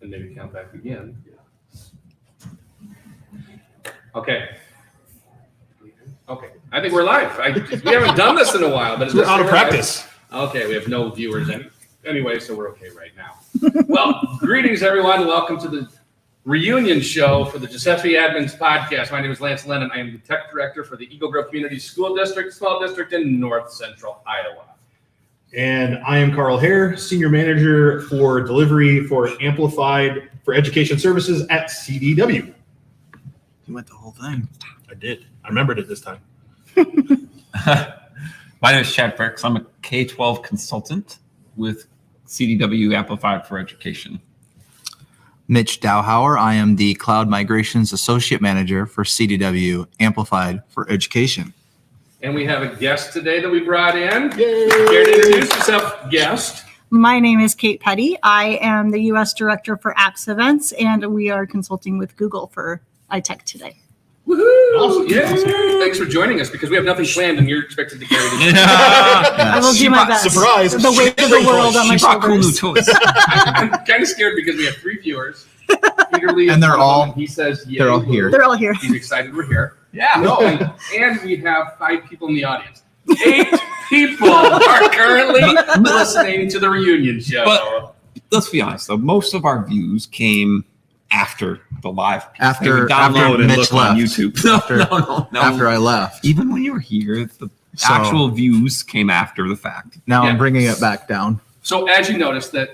And maybe count back again. Okay. Okay. I think we're live. We haven't done this in a while, but we're out of practice. Okay, we have no viewers anyway, so we're okay right now. Well, greetings everyone. Welcome to the reunion show for the GSFE Admins Podcast. My name is Lance Lennon. I am the Tech Director for the Eagle Grove Community School District, small district in North Central Iowa. And I am Karl Hare, Senior Manager for Delivery for Amplified for Education Services at CDW. You went the whole thing. I did. I remembered it this time. My name is Chad Fricks. I'm a K-12 consultant with CDW Amplified for Education. Mitch Dowhauer. I am the Cloud Migrations Associate Manager for CDW Amplified for Education. And we have a guest today that we brought in. Yay! Care to introduce yourself, guest? My name is Kate Petty. I am the U.S. Director for Apps Events, and we are consulting with Google for ITEC today. Woohoo! Awesome. Yeah. Awesome. Thanks for joining us because we have nothing planned and you're expected to carry this. I will do my best. Surprise! The weight of the world on my shoulders. Cool new toys. I'm kind of scared because we have 3 viewers. Peter Lee and they're all. He says, "Yeah." They're all here. They're all here. He's excited we're here. Yeah. No, and we have 5 people in the audience. 8 people are currently listening to the reunion show. But let's be honest, though, most of our views came after the live. After and Mitch look left. on YouTube. No. After I left. Even when you were here, the actual views came after the fact. Now Yeah. I'm bringing it back down. So as you noticed that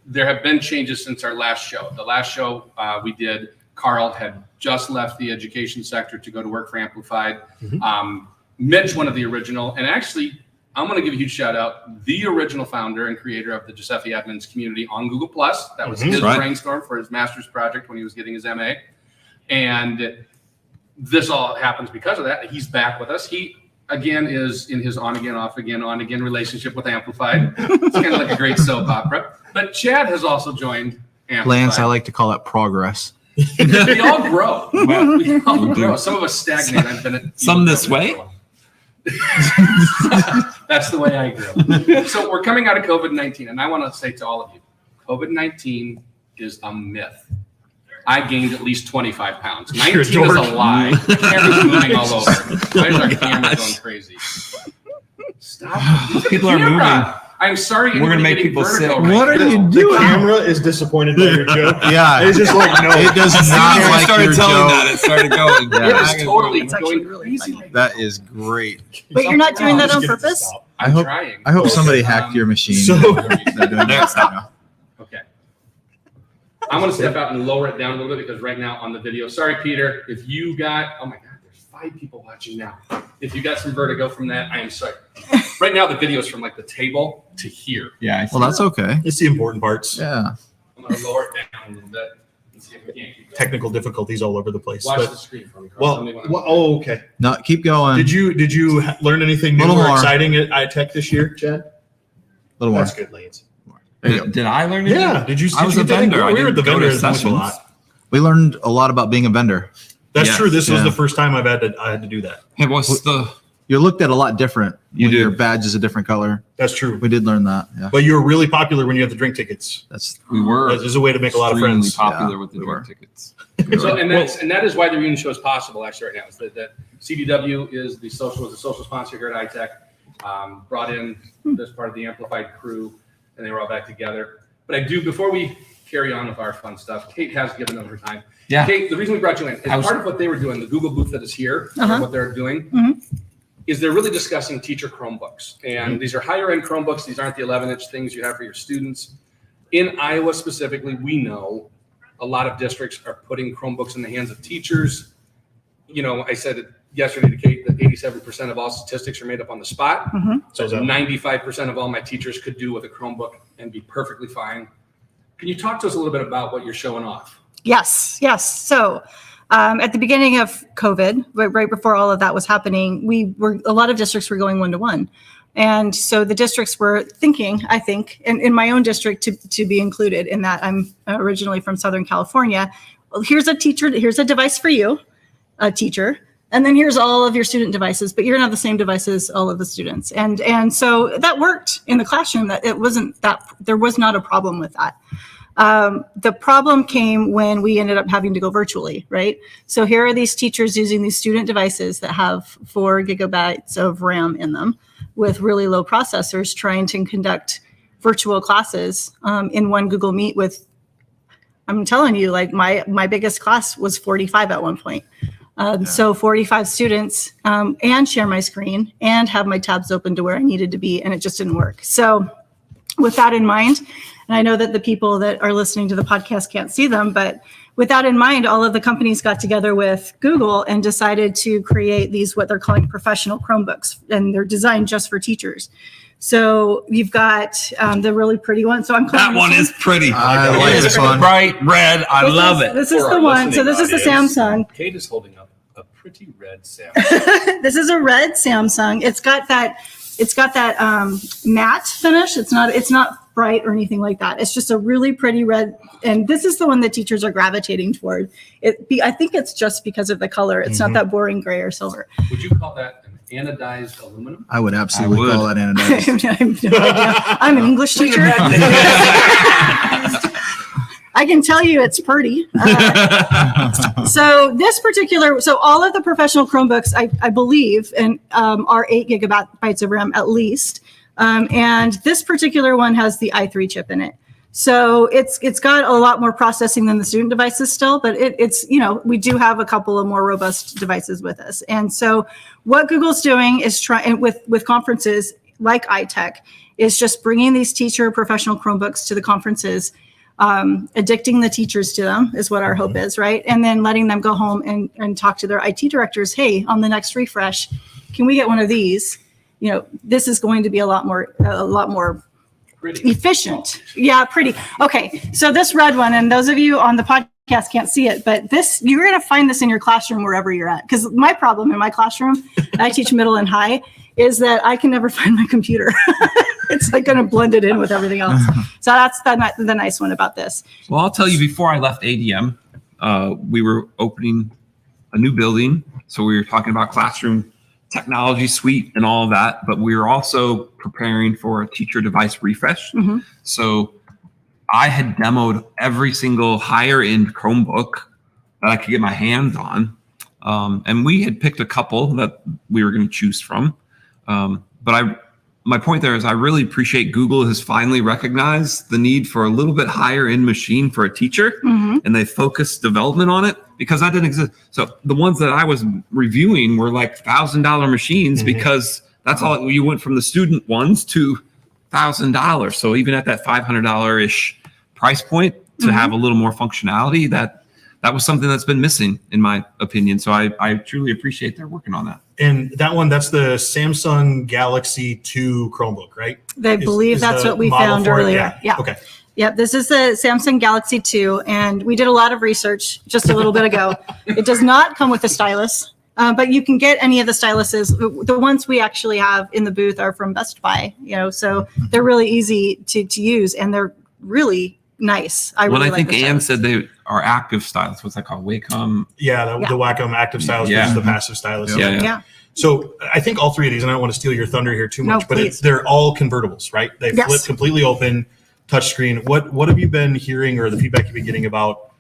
there have been changes since our last show. The last show we did, Karl had just left the education sector to go to work for Amplified. Mm-hmm. Mitch, one of the original, and actually, I'm going to give a huge shout out, the original founder and creator of the GSFE Admins community on Google+. That was his brainstorm for his master's project when he was getting his MA. And this all happens because of that. He's back with us. He, again, is in his on-again, off-again, on-again relationship with Amplified. It's kind of like a great soap opera. But Chad has also joined Amplified. Lance, I like to call it progress. We all grow. We all grow. Some of us stagnate. I've been at Some this way. That's the way I grew. So we're coming out of COVID-19, and I want to say to all of you, COVID-19 is a myth. I gained at least 25 pounds. 19 is a lie. The camera's moving all over. Why is our camera going crazy? Stop. People are moving. I'm sorry. We're going to make people sick. What are you The doing? camera is disappointed by your joke. Yeah. It's just like, no. It does not As like soon as we your started telling joke. that, it started going. Yeah. It is totally It's actually going really crazy. funny. That is great. But you're not doing that on Just get it to purpose? stop. I hope Trying. I hope somebody hacked your machine. So- They're doing that now. Okay. I'm going to step out and lower it down a little bit because right now on the video, sorry, Peter, if you got, oh my God, there's 5 people watching now. If you got some vertigo from that, I am sorry. Right now, the video is from like the table to here. Yeah. Well, that's okay. It's the important parts. Yeah. I'm going to lower it down a little bit and see if we can't keep going. Technical difficulties all over the place. Watch But, the screen for me, Carl. Tell me when I'm- oh, okay. No, keep going. Did you learn anything new Little or more. exciting at ITEC this year, Chad? A little more. That's good, Lance. There you go. Did I learn anything? Yeah. Did you? I was did a you get vendor. anything? We were at the vendor a sessions. lot. We learned a lot about being a vendor. That's Yes. true. This was Yeah. the first time I had to do that. Hey, what's the? You're looked at a lot different. You when do. Your badge is a different color. That's true. We did learn that. Yeah. But you were really popular when you had the drink tickets. That's We were. This is a way to make a lot of extremely friends. popular Yeah, with the we drink were. tickets. So, and that is why the reunion show is possible actually right now. Is that CDW is the social sponsor here at ITEC. Brought in this part of the Amplified crew, and they were all back together. But I do, before we carry on with our fun stuff, Kate has given them her time. Yeah. Kate, the reason we brought you in is I was- part of what they were doing, the Google booth that is here, what they're doing, is they're really discussing teacher Chromebooks. And these are higher end Chromebooks. These aren't the 11-inch things you have for your students. In Iowa specifically, we know a lot of districts are putting Chromebooks in the hands of teachers. You know, I said it yesterday to Kate that 87% of all statistics are made up on the spot. So 95% of all my teachers could do with a Chromebook and be perfectly fine. Can you talk to us a little bit about what you're showing off? Yes. So at the beginning of COVID, right before all of that was happening, a lot of districts were going one-to-one. And so the districts were thinking, I think, and in my own district to be included in that. I'm originally from Southern California. Well, here's a device for you, a teacher. And then here's all of your student devices, but you're gonna have the same devices, all of the students. And so that worked in the classroom. That it wasn't that there was not a problem with that. The problem came when we ended up having to go virtually, right? So here are these teachers using these student devices that have 4 gigabytes of RAM in them with really low processors trying to conduct virtual classes in one Google Meet with, I'm telling you, like my biggest class was 45 at one point. So 45 students and share my screen and have my tabs open to where I needed to be, and it just didn't work. So with that in mind, and I know that the people that are listening to the podcast can't see them, but with that in mind, all of the companies got together with Google and decided to create these, what they're calling professional Chromebooks, and they're designed just for teachers. So you've got the really pretty one. So I'm calling That one is pretty. I like this one. Bright red. I love it. This is For the our one. So this is the listening Samsung. Kate is holding up a pretty red Samsung. This is a red Samsung. It's got that matte finish. It's not bright or anything like that. It's just a really pretty red. And this is the one that teachers are gravitating toward. I think it's just because of the color. It's not that boring gray or silver. Would you call that an anodized aluminum? I would absolutely call that I anodized. have no idea. I'm an English teacher. I can tell you it's pretty. So all of the professional Chromebooks, I believe, and are 8 gigabytes of RAM at least. And this particular one has the i3 chip in it. So it's got a lot more processing than the student devices still, but it's we do have a couple of more robust devices with us. And so what Google's doing is trying with conferences like ITEC is just bringing these teacher professional Chromebooks to the conferences, addicting the teachers to them is what our hope is, right? And then letting them go home and talk to their IT directors. Hey, on the next refresh, can we get one of these? This is going to be a lot more Pretty. efficient. Yeah, pretty. Okay, so this red one, and those of you on the podcast can't see it, but you're going to find this in your classroom wherever you're at. Because my problem in my classroom, I teach middle and high, is that I can never find my computer. It's like going to blend it in with everything else. So that's the nice one about this. Well, I'll tell you, before I left ADM, we were opening a new building. So we were talking about classroom technology suite and all of that, but we were also preparing for a teacher device refresh. Mm-hmm. So I had demoed every single higher end Chromebook that I could get my hands on. And we had picked a couple that we were going to choose from. But my point there is I really appreciate Google has finally recognized the need for a little bit higher end machine for a teacher, and they focused development on it because that didn't exist. So the ones that I was reviewing were like $1,000 machines because that's all you went from the student ones to $1,000. So even at that $500-ish price point to have a little more functionality, that was something that's been missing in my opinion. So I truly appreciate they're working on that. And that's the Samsung Galaxy 2 Chromebook, right? I believe that's the what we model found for it? earlier. Yeah. Okay. Yep, this is the Samsung Galaxy 2, and we did a lot of research just a little bit ago. It does not come with a stylus, but you can get any of the styluses. The ones we actually have in the booth are from Best Buy, so they're really easy to use, and they're really nice. I think the Ann stylus. said they are active stylus. What's that called? Wacom. Yeah, the Wacom Active Stylus versus the passive stylus. Yeah. So I think all three of these, and I don't want to steal your thunder here too much, No, but please. they're all convertibles, right? They Yes. flip completely open, touchscreen. What have you been hearing or the feedback you've been getting about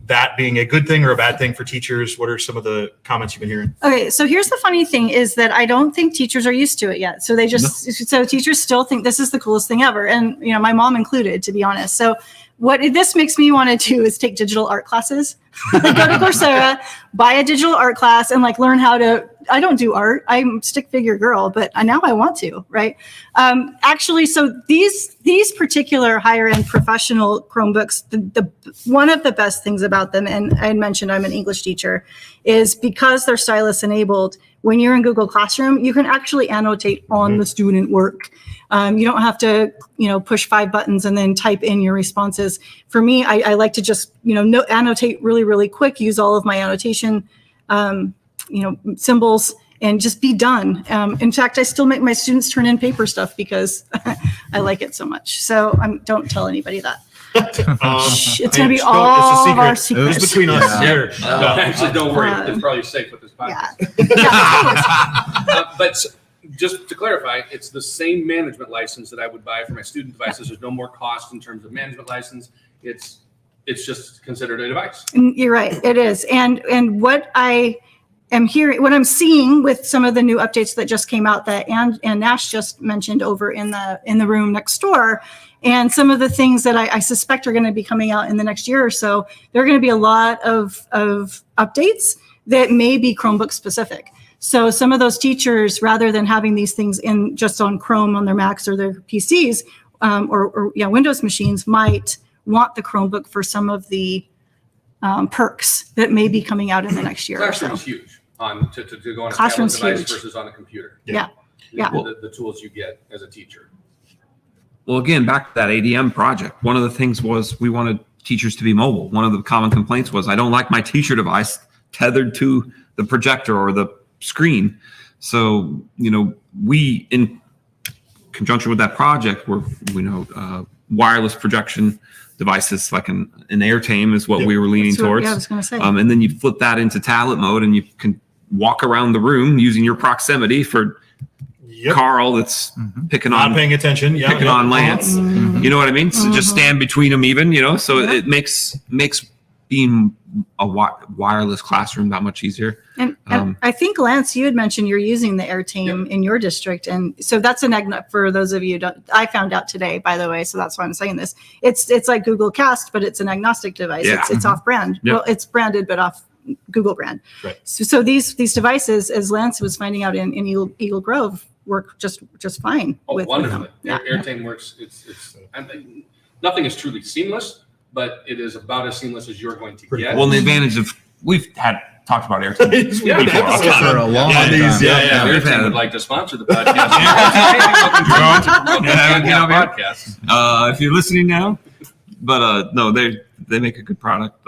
that being a good thing or a bad thing for teachers? What are some of the comments you've been hearing? Okay, so here's the funny thing is that I don't think teachers are used to it yet. So so teachers still think this is the coolest thing ever. And, my mom included, to be honest. So what this makes me want to do is take digital art classes, go to Coursera, buy a digital art class and learn how to, I don't do art. I'm a stick figure girl, but now I want to, right? Actually, so these particular higher end professional Chromebooks, the one of the best things about them, and I mentioned I'm an English teacher, is because they're stylus enabled. When you're in Google Classroom, you can actually annotate on the student work. You don't have to, push 5 buttons and then type in your responses. For me, I like to just, annotate really, really quick, use all of my annotation, symbols, and just be done. In fact, I still make my students turn in paper stuff because I like it so much. So don't tell anybody that. It's going to be all of our secrets. It's between us here. Actually, don't worry. It's probably safe with this podcast. But just to clarify, it's the same management license that I would buy for my student devices. There's no more cost in terms of management license. It's just considered a device. And you're right, it is. And what I am hearing, what I'm seeing with some of the new updates that just came out that and Nash just mentioned over in the room next door, and some of the things that I suspect are going to be coming out in the next year or so, there are going to be a lot of updates that may be Chromebook specific. So some of those teachers, rather than having these things in just on Chrome on their Macs or their PCs or Windows machines, might want the Chromebook for some of the perks that may be coming out in the next year. Classroom's huge to go on a tablet Classroom's device huge. versus on a computer. Yeah. Yeah. The tools you get as a teacher. Well, again, back to that ADM project. One of the things was we wanted teachers to be mobile. One of the common complaints was, I don't like my teacher device tethered to the projector or the screen. So, we, in conjunction with that project, were, wireless projection devices like an AirTame is what we were leaning towards. Yeah, I was going to say. And then you flip that into tablet mode and you can walk around the room using your proximity for Karl that's picking Not on paying attention. Yeah. picking on Lance. Mhm. You know what I mean? So just stand between them even, so Yeah. it makes being a wireless classroom that much easier. And I think, Lance, you had mentioned you're using the AirTame in your district. And so that's for those of you, I found out today, by the way, so that's why I'm saying this. It's like Google Cast, but it's an agnostic device. Yeah. It's off-brand. Yeah. Well, it's branded, but off Google brand. Right. So these devices, as Lance was finding out in Eagle Grove, work just fine. Oh, with wonderfully. them. Yeah. AirTame works. Nothing is truly seamless, but it is about as seamless as you're going to Pretty get. Well, the advantage of we've talked about AirTame. Yeah, Yeah, episode for a long time. Yeah. We've AirTame had- would like to sponsor the podcast. Yeah. If you're listening now, but no, they make a good product.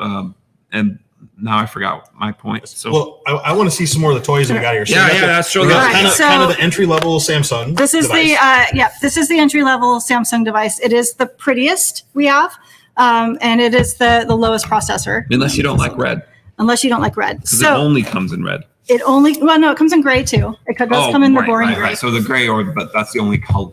And now I forgot my point. So Well, I want to see some more of the toys that we got here. So Yeah, we got yeah, the- that's true. we got Alright, kind of so- the entry level Samsung. This is device. this is the entry level Samsung device. It is the prettiest we have, and it is the lowest processor. unless you don't like red, Unless you don't like red. because So it only comes in red. it comes in gray too. It does come in the boring gray. Right. So the gray, but that's the only color.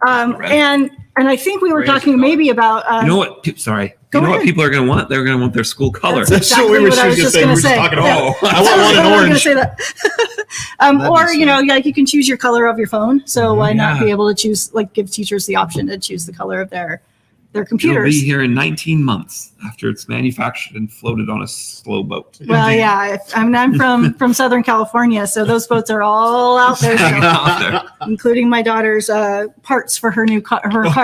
red. And I think we were Gray is talking the color. maybe about. You know what? Sorry. Go You know what ahead. people are going to want? They're going to want their school color. That's That's what we exactly were what I was just just saying. We gonna were just say. talking about. Oh. I want one in I was gonna orange. say that. Or like you can choose your color of your phone. So why not Yeah. be able to choose, like, give teachers the option to choose the color of their It'll computers? be here in 19 months after it's manufactured and floated on a slow boat. Well, yeah, I'm from Southern California, so those boats are all out there, still, Out there. including my daughter's parts for her new car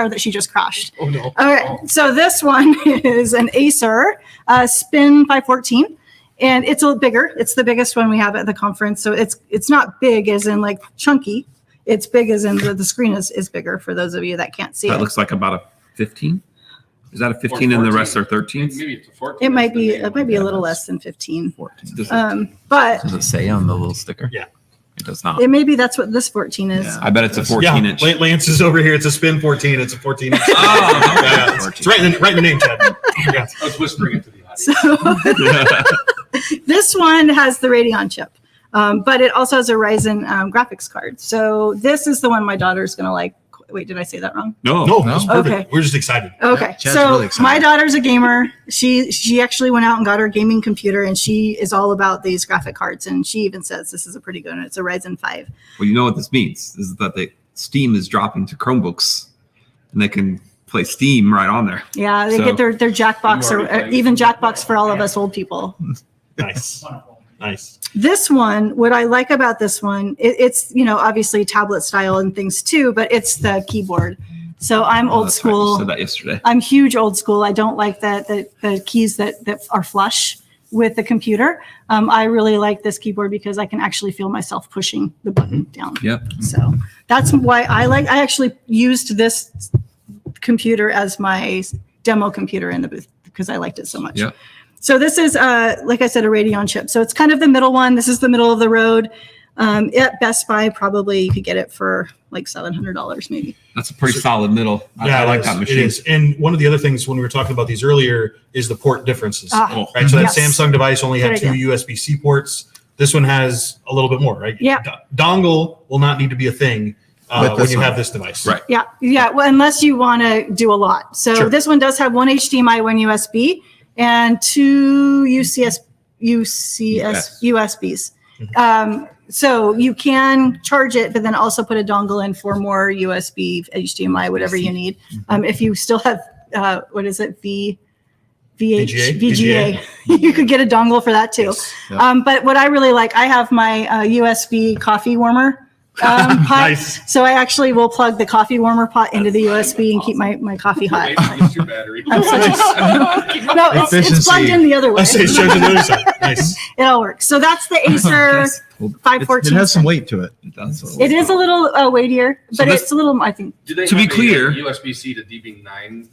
that she just crashed. Oh no. All right, so this one is an Acer Spin 514, and it's a little bigger. It's the biggest one we have at the conference, so it's not big as in like chunky. It's big as in the screen is bigger for those of you that can't see That it. looks like about a 15. Is that a 15 and the rest are 13s? Maybe it's a 14. It might That's the be name a of it. little less than 15. 14. But Does it say on the little sticker? Yeah. It does not. it maybe that's what this 14 is. Yeah. I bet it's a 14 Yeah, inch. Lance is over here. It's a Spin 14. It's a 14 inch. Oh, okay. Yeah, it's right in the name, Chad. Yeah. I was whispering it to the audience. So this one has the Radeon chip, but it also has a Ryzen graphics card. So this is the one my daughter's going to like. Wait, did I say that wrong? No. No, that's perfect. Okay. We're just excited. Okay, Chad's so really excited. my daughter's a gamer. She actually went out and got her gaming computer, and she is all about these graphic cards. And she even says this is a pretty good one. It's a Ryzen 5. Well, you know what this means is that Steam is dropping to Chromebooks, and they can play Steam right on there. Yeah, they So- get their Jackbox You or already playing even it. Jackbox for all of us old people. Nice. Nice. This one, what I like about this one, it's obviously tablet style and things too, but it's the keyboard. So I'm Oh, old that's right. You school. said that yesterday. I'm huge old school. I don't like the keys that are flush with the computer. I really like this keyboard because I can actually feel myself pushing the button down. Yep. So that's why I actually used this computer as my demo computer in the booth because I liked it so much. Yep. So this is, like I said, a Radeon chip. So it's kind of the middle one. This is the middle of the road. At Best Buy, probably you could get it for like $700 maybe. That's a pretty solid middle. I it like is. that machine. It is. And one of the other things when we were talking about these earlier is the port differences. Ah, Right. So that yes. Samsung device only had Good 2 idea. USB-C ports. This one has a little bit more, right? Yeah. Dongle will not need to be a thing. With when this you one. have this device. Right. Yeah. Yeah. Well, unless you want to do a lot. So Sure. this one does have one HDMI, one USB, and two USBs. So you can charge it, but then also put a dongle in for more USB, HDMI, whatever you need. If you still have, what is it? VGA. You could get a dongle for that too. Yes. Yep. But what I really like, I have my USB coffee warmer pot. Nice. So I actually will plug the coffee warmer pot into the USB and keep my coffee hot. Use your battery. No, it's Efficiency. plugged in the other way. I say it's charging the other side. Nice. It all works. So that's the Acer It 514. has some weight to it. It is a little weightier, but this- it's a little, I think. Do they To be have a clear- USB-C to DB9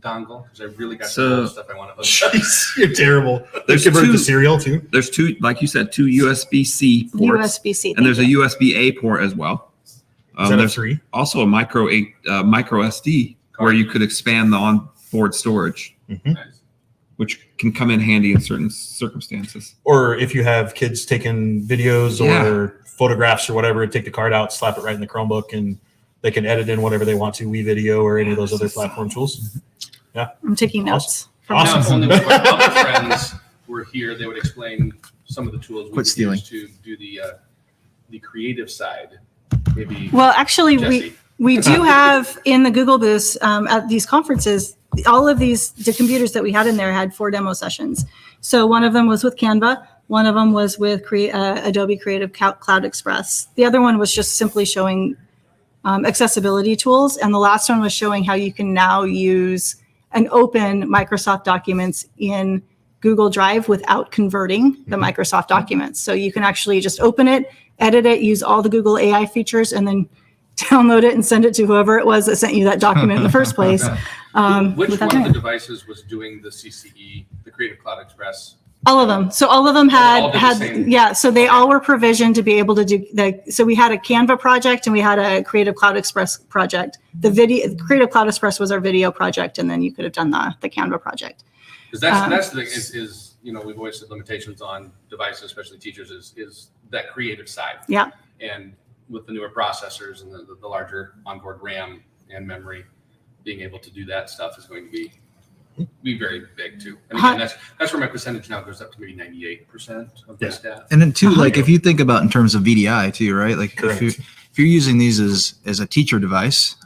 dongle? Because I really got So- some old stuff I want to hook up. Jeez, you're terrible. They There's converted two- to cereal too. There's two, like you said, two USB-C ports, USB-C. and there's a USB-A port as well. Is that a There's 3? also a micro SD where you could expand the onboard storage, Nice. which can come in handy in certain circumstances. Or if you have kids taking videos or photographs or whatever, take the card out, slap it right in the Chromebook, and they can edit in whatever they want to, WeVideo or any of those other platform tools. I'm taking notes. from Awesome. notes. Now, if only when my other friends were here, they would explain some of the tools we Quit stealing. use to do the creative side. Maybe Well, actually, Jesse. we do have in the Google booths at these conferences, all of the computers that we had in there had 4 demo sessions. So one of them was with Canva. One of them was with Adobe Creative Cloud Express. The other one was just simply showing accessibility tools. And the last one was showing how you can now use and open Microsoft documents in Google Drive without converting the Microsoft documents. So you can actually just open it, edit it, use all the Google AI features, and then download it and send it to whoever it was that sent you that document in the first place. Which without one of doing the it. devices was doing the CCE, the Creative Cloud Express? All of them. So all of them They all had, did the same. yeah, so they all were provisioned to be able to do so we had a Canva project and we had a Creative Cloud Express project. Creative Cloud Express was our video project, and then you could have done the Canva project. Because that's the thing is we've always said limitations on devices, especially teachers, is that creative side. Yeah. And with the newer processors and the larger onboard RAM and memory, being able to do that stuff is going to be very big too. And again, that's where my percentage now goes up to maybe 98% of my staff. And then too, like if you think about in terms of VDI too, right? Like Correct. if you're using these as a teacher device,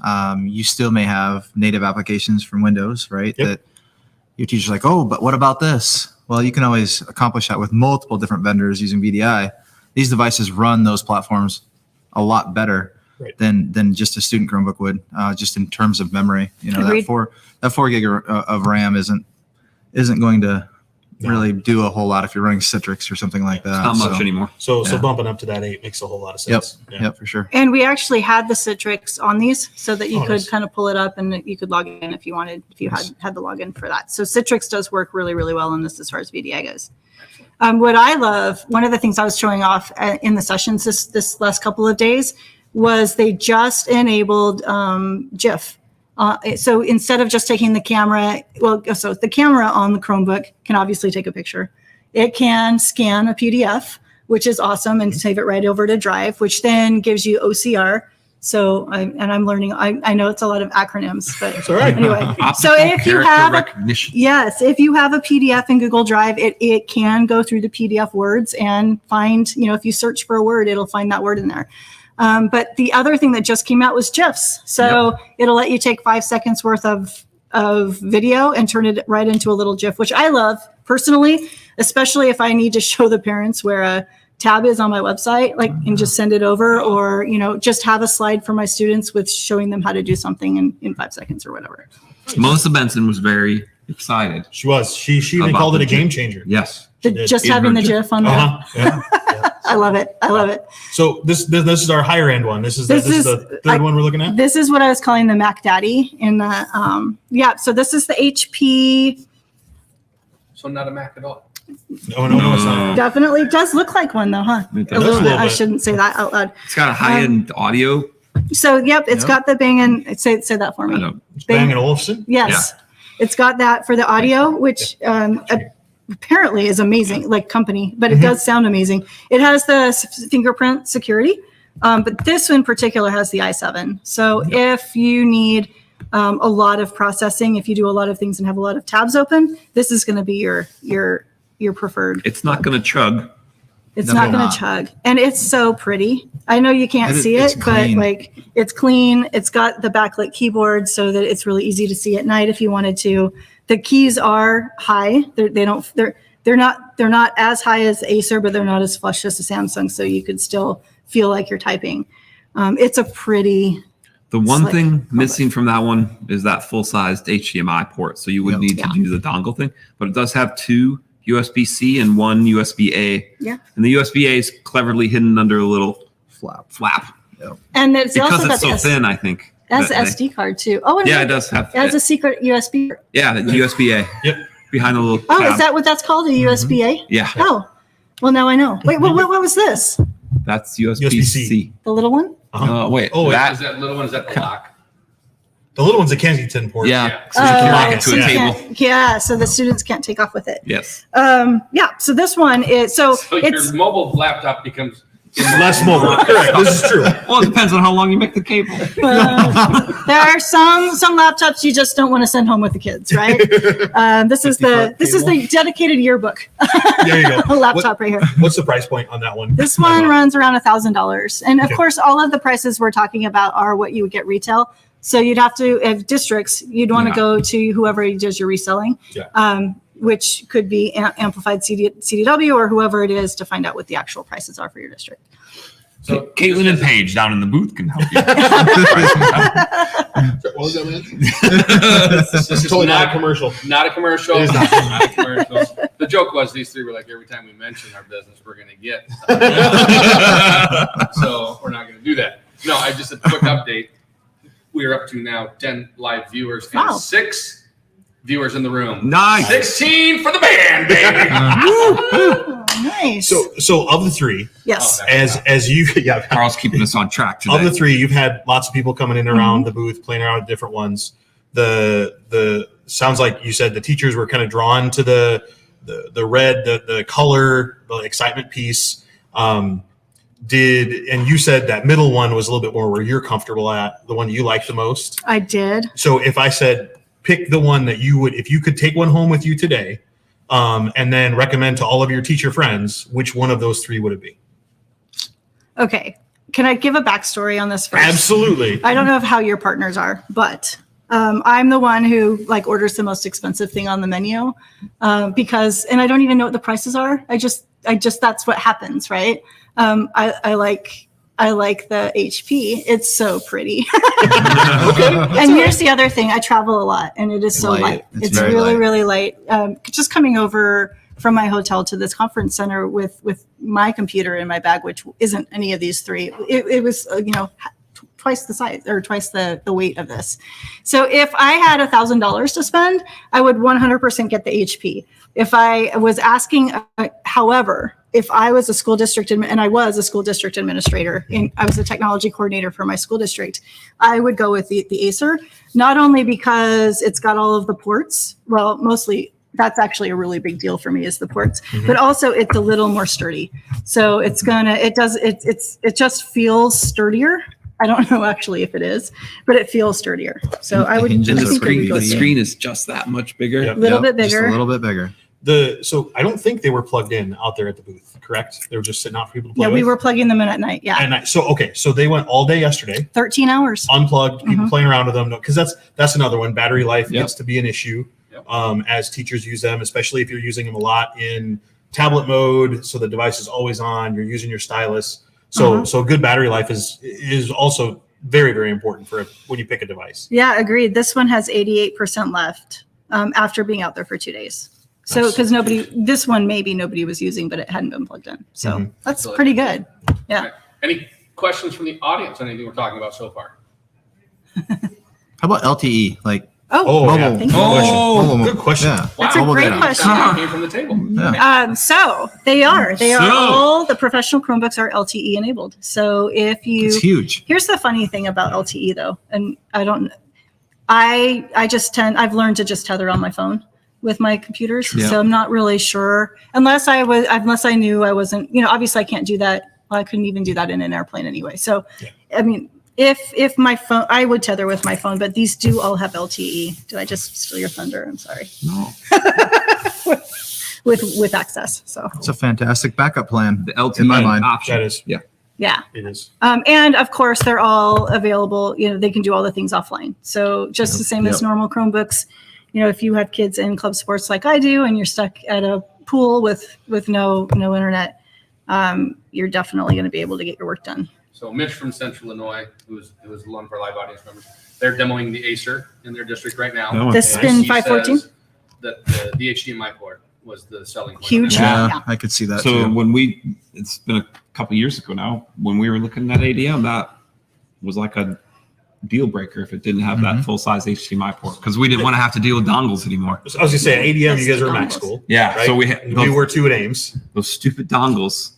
you still may have native applications from Windows, right? Yep. That your teacher's like, oh, but what about this? Well, you can always accomplish that with multiple different vendors using VDI. These devices run those platforms a lot better Right. than just a student Chromebook would, just in terms of memory. You know, Agreed. that 4 gig of RAM isn't going to No. really do a whole lot if you're running Citrix or something like that. Not much So, anymore. So Yeah. bumping up to that 8 makes a whole lot of Yep. sense. Yeah. Yep, for sure. And we actually had the Citrix on these so that you Oh, could nice. kind of pull it up and you could log in if you wanted, if you had the login for that. So Citrix does work really, really well in this as far as VDI goes. What I love, one of the things I was showing off in the sessions this last couple of days was they just enabled GIF. So instead of just taking the camera, so the camera on the Chromebook can obviously take a picture. It can scan a PDF, which is awesome, and save it right over to Drive, which then gives you OCR. So I'm learning. I know it's a lot of acronyms, but It's all right. anyway. So Optical if you character have recognition. Yes, if you have a PDF in Google Drive, it can go through the PDF words and find, if you search for a word, it'll find that word in there. But the other thing that just came out was GIFs. So it'll let you take 5 seconds worth of video and turn it right into a little GIF, which I love personally, especially if I need to show the parents where a tab is on my website, and just send it over, or, just have a slide for my students with showing them how to do something in 5 seconds or whatever. Melissa Benson was very excited. She was. She even About called it the a game changer. Yes. did. Just In having her the GIF on there. Yeah. I love it. I love it. So this is our higher end one. This is This is- the third one we're looking at. This is what I was calling the Mac Daddy in the, so this is the HP. So not a Mac at all. No, it's not. Definitely does look like one though, huh? It A does. little a bit. little I bit. shouldn't say that out loud. It's got a high-end audio. So, it's Yep. got the Bang & say that for I me. know. It's Bang & Olufsen. Yes. It's got that for the audio, which apparently is amazing, like company, but it does sound amazing. It has the fingerprint security. But this in particular has the i7. So if you need a lot of processing, if you do a lot of things and have a lot of tabs open, this is going to be your preferred. It's not going to chug. It's No, not going not. to chug. And it's so pretty. I know you can't It is- see it's it, but clean. like it's clean. It's got the backlit keyboard so that it's really easy to see at night if you wanted to. The keys are high. They're not as high as Acer, but they're not as flush as the Samsung, so you could still feel like you're typing. It's a pretty. The one Slick. thing missing from that one is that full-sized HDMI port. So you would Yep. need to do the dongle thing, but it does have 2 USB-C and 1 USB-A. Yeah. And the USB-A is cleverly hidden under a little Flap. And it's because also got it's so the thin, I think. it has that the SD card too. Oh, and Yeah, it does have. It has a secret USB. Yeah, the USB-A. Yep. Behind the little Oh, tab. is that what that's called? A USB-A? Yeah, Oh, well now I know. Wait, what was this? that's USB-C. The little one? Wait, Oh, Is that little one? Is that the lock? The little one's a Kensington port. yeah. So So you can lock Oh, it so to a you table. can't- Yeah, so the students can't take off with it. Yes. Yeah, so this one is So it's your mobile laptop becomes Less mobile. Correct. This is true. Well, it depends on how long you make the cable. there are some laptops you just don't want to send home with the kids, right? This is the dedicated yearbook There you go. laptop right here. What's the price point on that one? This one runs around $1,000, and of course, all of the prices we're talking about are what you would get retail. So you'd have to, if districts, you'd want to Yeah. go to whoever does your reselling, Yeah. which could be Amplified CDW or whoever it is to find out what the actual prices are for your district. So Caitlin and Paige down in the booth can help you. What was that, man? This is Totally not a commercial. Not a commercial. It is not. Not a commercial. The joke was these three were like, every time we mention our business, we're going to get. So we're not going to do that. No, I just a quick update. We are up to now 10 live viewers and Wow. 6 viewers in the room. Nice. 16 for the band, baby. Oh, nice. So of the three, Yes. as you Karl's keeping us on track of the today. three, you've had lots of people coming in around the booth, playing around with different ones. The sounds like you said the teachers were kind of drawn to the red, the color, the excitement piece. And you said that middle one was a little bit more where you're comfortable at, the one you like the most. I did. So if I said pick the one that you would, if you could take one home with you today, and then recommend to all of your teacher friends, which one of those three would it be? Okay. Can I give a backstory on this first? Absolutely. I don't know how your partners are, but I'm the one who like orders the most expensive thing on the menu because, and I don't even know what the prices are. I just that's what happens, right? I like the HP. It's so pretty. And here's the other thing. I travel a lot and it is so Light. light. It's It's very really, light. really light. Just coming over from my hotel to this conference center with my computer in my bag, which isn't any of these three. It was, twice the size or twice the weight of this. So if I had $1,000 to spend, I would 100% get the HP. If I was asking, however, if I was a school district and I was a school district administrator and I was a technology coordinator for my school district, I would go with the Acer, not only because it's got all of the ports, well, mostly that's actually a really big deal for me is the ports, but also it's a little more sturdy. So it just feels sturdier. I don't know actually if it is, but it feels sturdier. So I would hinges I are think I would pretty go The with it. screen is just that much bigger. Yep. A little bit Just bigger. a little bit bigger. So I don't think they were plugged in out there at the booth, correct? They were just sitting out for people to play Yeah, with? we were plugging them in at night. Yeah. So they went all day yesterday, 13 hours. unplugged, people playing around with them. Because that's another one. Battery life Yep. gets to be an issue Yep. as teachers use them, especially if you're using them a lot in tablet mode. So the device is always on. You're using your stylus. So good battery life is also very, very important for when you pick a device. Yeah, agreed. This one has 88% left after being out there for 2 days. So Nice. because this one maybe nobody was using, but it hadn't been plugged in. So that's So- pretty good. Yeah. Any questions from the audience on anything we're talking about so far? How about LTE? Like Oh, yeah. mobile. Thank you. mobile- Good question. Yeah. That's a Mobile great data. question. Came from the table. Yeah. So they are So- all the professional Chromebooks are LTE enabled. So if It's you, huge. here's the funny thing about LTE though, and I've learned to just tether on my phone with my computers. Yeah. So I'm not really sure unless I knew I wasn't, obviously I can't do that Well, I couldn't even do that in an airplane anyway. So, I mean, if my phone, I would tether with my phone, but these do all have LTE. Did I just steal your thunder? I'm sorry. No. with access. So It's a fantastic backup plan. The LTE In my mind. option. That is, yeah. it is. And of course, they're all available. They can do all the things offline. So just the same as normal Chromebooks. If you have kids in club sports like I do, and you're stuck at a pool with no internet, you're definitely going to be able to get your work done. So Mitch from Central Illinois, who was one of our live audience members, they're demoing the Acer in their district right now. Oh, The okay. Spin He 514? says that the HDMI port was the selling point. Huge. Yeah, I could see that So too. when it's been a couple years ago now, when we were looking at ADM, that was like a deal breaker if it didn't have that full size HDMI port, because we didn't want to have to deal with dongles anymore. I was gonna say, at ADM, you guys were Mac school. Yeah. Right? So We were two at Ames. those stupid dongles.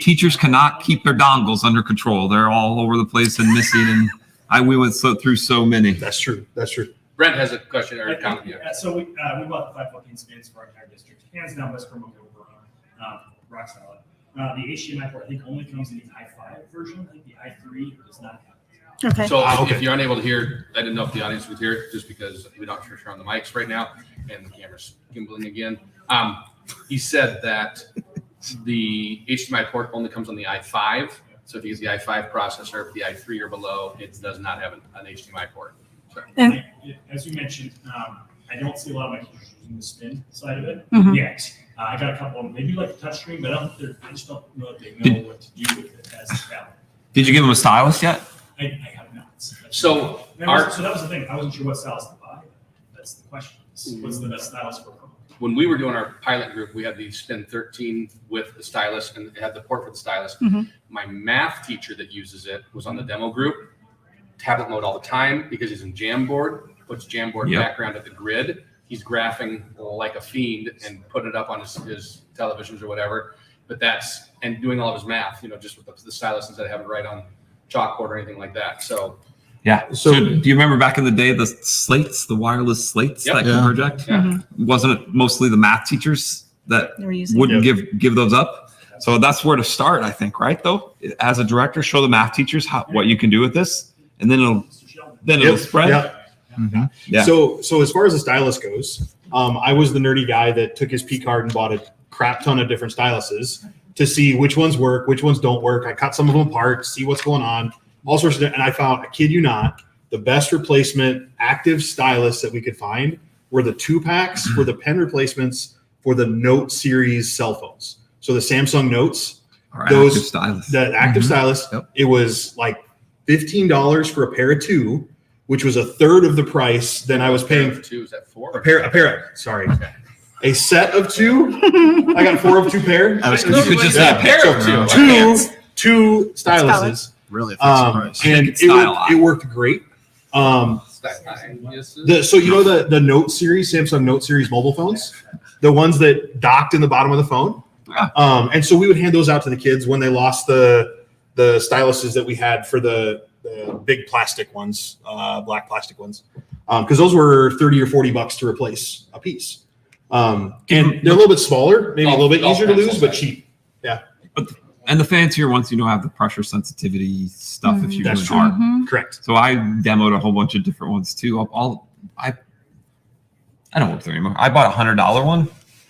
Teachers cannot keep their dongles under control. They're all over the place and missing. And we went through so many. That's true. That's true. Brent has a question or a comment. Yeah. So we bought the 514 spins for our entire district. Hands down, best Chromebook over rock solid. The HDMI port, I think, only comes in the i5 version. I think the i3 does not have it. Okay. So okay. if you're unable to hear, I didn't know if the audience would hear it, just because we don't turn on the mics right now and the camera's gimbling again. He said that the HDMI port only comes on the i5. So if you use the i5 processor, the i3 or below, it does not have an HDMI port. So, And As you mentioned, I don't see a lot of my teachers using the spin side of it Mhm. yet. I got a couple of them. They do like the touchscreen, but I just don't know if they know what to do with it as a tablet. Did you give them a stylus yet? I have not. So So that was the thing. I wasn't sure what stylus to buy. That's the question. What's the best stylus for Chromebook? when we were doing our pilot group, we had the Spin 13 with the stylus and it had the port for the stylus. Mhm. My math teacher that uses it was on the demo group, tablet mode all the time because he's in Jamboard, puts Jamboard Yep. background at the grid. He's graphing like a fiend and putting it up on his televisions or whatever. But and doing all of his math, just with the stylus instead of having it right on chalkboard or anything like that. So Yeah. So do you remember back in the day, the slates, the wireless slates Yep. that Yeah. can project? yeah. Wasn't it mostly the math teachers that They were using wouldn't give those up? So that's where to start, I think, right? Though, as a director, show the math teachers what you can do with this, and then it'll spread. Yeah. Mhm. Yeah. So as far as the stylus goes, I was the nerdy guy that took his P card and bought a crap ton of different styluses to see which ones work, which ones don't work. I cut some of them apart, see what's going on, all sorts of, and I found, I kid you not, the best replacement active stylus that we could find were the 2-packs for the pen replacements for the Note series cell phones. So the Samsung Notes, Or those- active stylus. the active stylus, Yep. it was like $15 for a pair of 2, which was a third of the price than I was paying. Two, is that four? A pair. Sorry, a set of 2. I got 4 of 2 pair. I was You could just say Yeah. a pair of So, two. two styluses. Stylus. Really effective price. And Make it stylized. it worked great. So the Note series, Samsung Note series mobile phones, the ones that docked in the bottom of the phone. Yeah. And so we would hand those out to the kids when they lost the styluses that we had for the big plastic ones, black plastic ones, because those were $30 or $40 to replace a piece. And they're a little bit smaller, maybe a little bit Golf easier to lose, pencil but size. cheap. And the fancier ones, have the pressure sensitivity stuff if you're That's doing true. hard. Mhm. Correct. So I demoed a whole bunch of different ones too. I don't work there anymore. I bought a $100 one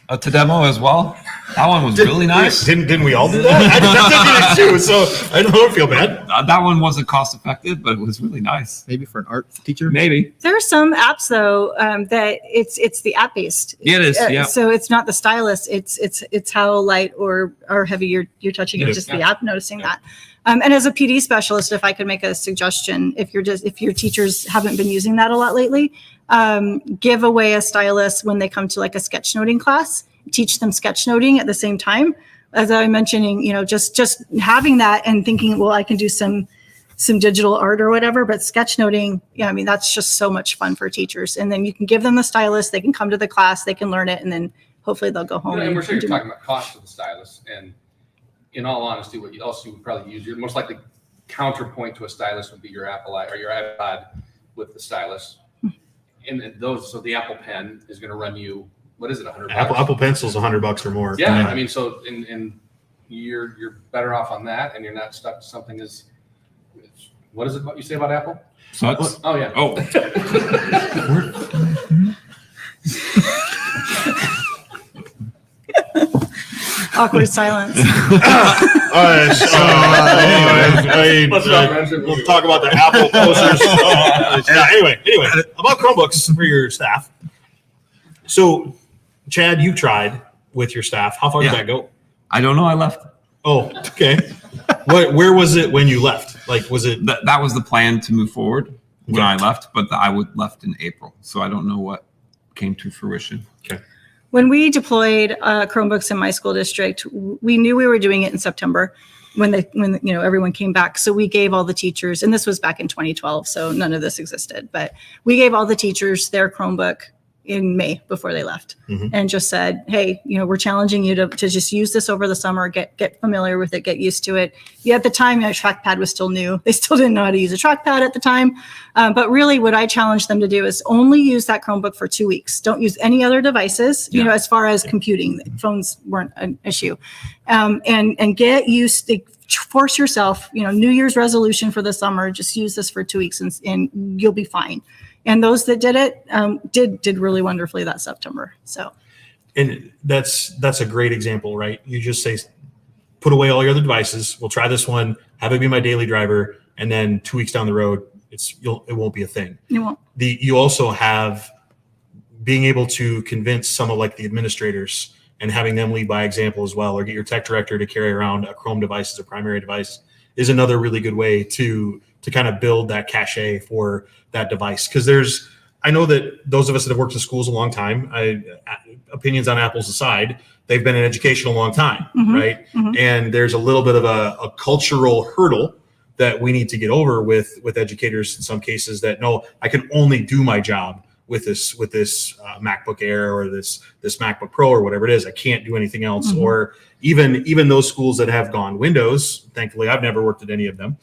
to demo as well. That one was really nice. Didn't we all do that? I did that too, so I don't feel bad. That one wasn't cost effective, but it was really nice. Maybe for an art teacher. Maybe. There are some apps though that it's the app based. Yeah, it is, yeah. So it's not the stylus. It's how light or heavy you're touching it. Yeah. Just the app noticing that. And as a PD specialist, if I could make a suggestion, if your teachers haven't been using that a lot lately, give away a stylus when they come to like a sketchnoting class. Teach them sketchnoting at the same time. As I'm mentioning, just having that and thinking, well, I can do some digital art or whatever, but sketchnoting, that's just so much fun for teachers. And then you can give them the stylus, they can come to the class, they can learn it, and then hopefully they'll go home. And we're sure you're do talking about cost of the stylus, and in all honesty, what you also would probably use, your most likely counterpoint to a stylus would be your Apple or your iPod with the stylus. And then so the Apple Pen is going to run you, what is it, $100? Apple Pencil's $100 or more. Yeah, I mean, so and you're better off on that, and you're not stuck to something as, what is it, what you say about Apple? Sucks. Oh, yeah. Oh, Awkward silence. All right, so we'll talk about the Apple posters. Anyway, about Chromebooks for your staff. So, Chad, you tried with your staff. How far did that go? I don't know. I left. Oh, okay. Where was it when you left? Like, was it? That was the plan to move forward when I left, but I left in April, so I don't know what came to fruition. Okay. When we deployed Chromebooks in my school district, we knew we were doing it in September when everyone came back. So we gave all the teachers, and this was back in 2012, so none of this existed, but we gave all the teachers their Chromebook in May before they left, and just said, hey, we're challenging you to just use this over the summer, get familiar with it, get used to it. Yeah, at the time, trackpad was still new. They still didn't know how to use a trackpad at the time. But really what I challenged them to do is only use that Chromebook for 2 weeks. Don't use any other devices, as far as computing. Phones weren't an issue. And get used to, force yourself, New Year's resolution for the summer, just use this for 2 weeks and you'll be fine. And those that did it did really wonderfully that September. So, And that's a great example, right? You just say, put away all your other devices. We'll try this one, have it be my daily driver, and then 2 weeks down the road, it won't be a thing. you won't. You also have being able to convince some of like the administrators and having them lead by example as well, or get your tech director to carry around a Chrome device as a primary device is another really good way to kind of build that cachet for that device. Because I know that those of us that have worked in schools a long time, opinions on Apples aside, they've been in education a long time, right? And there's a little bit of a cultural hurdle that we need to get over with educators in some cases that no, I can only do my job with this MacBook Air or this MacBook Pro or whatever it is. I can't do anything else. Or even those schools that have gone Windows, thankfully I've never worked at any of them.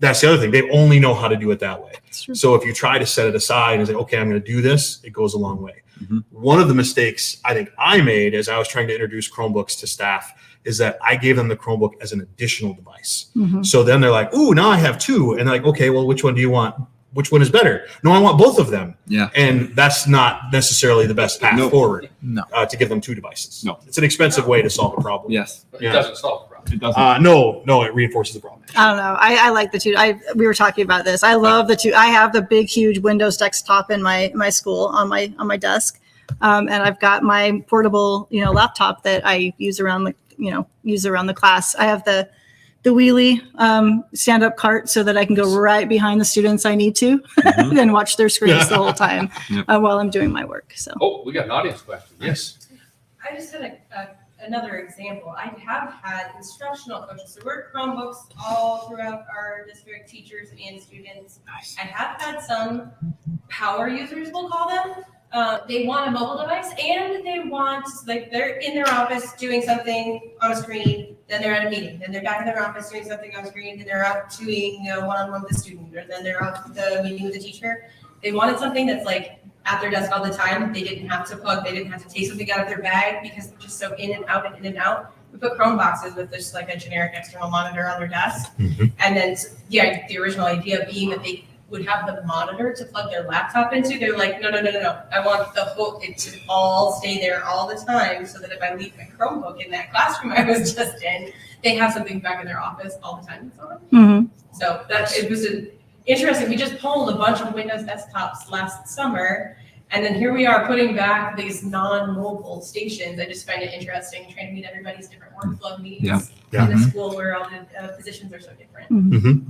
That's the other thing. They only know how to do it that way. So if you try to set it aside and say, okay, I'm going to do this, it goes a long way. One of the mistakes I think I made as I was trying to introduce Chromebooks to staff is that I gave them the Chromebook as an additional device. So then they're like, ooh, now I have two. And they're like, okay, well, which one do you want? Which one is better? No, I want both of them. Yeah. And that's not necessarily the best path forward to give them two devices. No. It's an expensive way to solve a problem. Yes. But it doesn't solve the problem. It doesn't. No, it reinforces the problem. I don't know. I like the two. We were talking about this. I love the two. I have the big, huge Windows desktop in my school on my desk, and I've got my portable, laptop that I use around the class. I have the wheelie stand-up cart so that I can go right behind the students I need to and watch their screens the whole time while I'm doing my work. So. Oh, we got an audience question. Yes. I just had another example. I have had instructional coaches. So we're Chromebooks all throughout our district, teachers and students. Nice. I have had some power users, we'll call them. They want a mobile device and they want, they're in their office doing something on a screen, then they're at a meeting, then they're back in their office doing something on a screen, then they're out doing one-on-one with the student, or then they're out the meeting with the teacher. They wanted something that's at their desk all the time. They didn't have to plug, they didn't have to take something out of their bag because they're just so in and out and in and out. We put Chrome boxes with just a generic external monitor on their desk. And then, the original idea being that they would have the monitor to plug their laptop into. They're like, no. I want it to all stay there all the time so that if I leave my Chromebook in that classroom I was just in, they have something back in their office all the time. So it was interesting. We just pulled a bunch of Windows desktops last summer, and then here we are putting back these non-mobile stations. I just find it interesting trying to meet everybody's different workflow needs in a school where all the positions are so different.